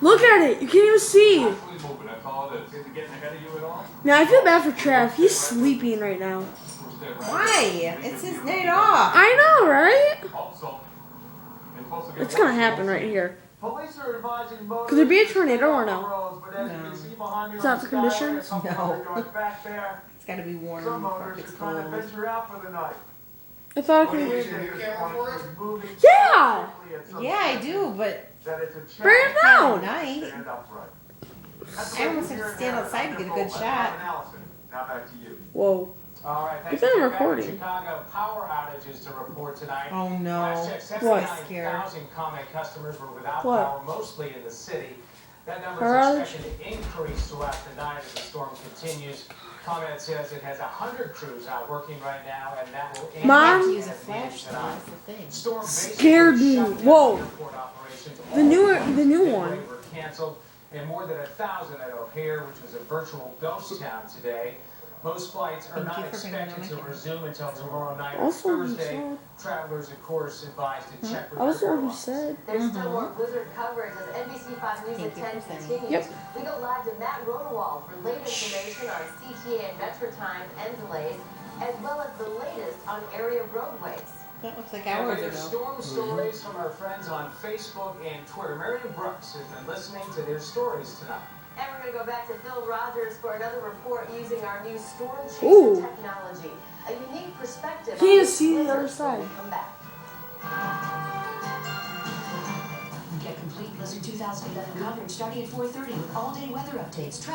Look at it. You can't even see. Now I feel bad for Trev. He's sleeping right now. Why? It's his night off. I know, right? It's gonna happen right here. Could there be a tornado or no? No. Is that the conditions? No. It's got to be warm before it gets cold. I thought it could. Yeah! Yeah, I do, but Bring it down! night. I almost have to stand outside to get a good shot. Whoa. All right, thanks It's been for recording. Chicago power outages to report tonight. Oh no. Last check, What? 79,000 ComEd customers were without What? power, mostly in the city. That number Outage? is expected to increase throughout the night as the storm continues. ComEd says it has 100 crews out working right now, and that will I Mom? have to use a at the end of flashlight. tonight. That's the thing. Storm Scared basically me. shut down Whoa. airport operations. The All new flights one. were canceled, and more than 1,000 at O'Hare, which was a virtual ghost town today. Most flights are Thank not you for bringing expected that to mic in. resume until tomorrow night or Also, you Thursday. said. Travelers, of course, advised to check with I was the their one who airlines. said. There's still more blizzard coverage as NBC5 News Thank at you 10 for saying. continues. Yep. We go live to Matt Rodewald for late information on CTA and metro time and delays, as well as the latest on area roadways. That looks like And hours we have ago. storm stories from our friends on Facebook and Twitter. Marion Brooks has been listening to their stories tonight. And we're going to go back to Phil Rogers for another report using our new storm chaser Ooh. technology. A unique perspective. Can you on see the other blizzards when side? we come back. Get complete Blizzard 2011 coverage starting at 4:30 with all-day weather updates.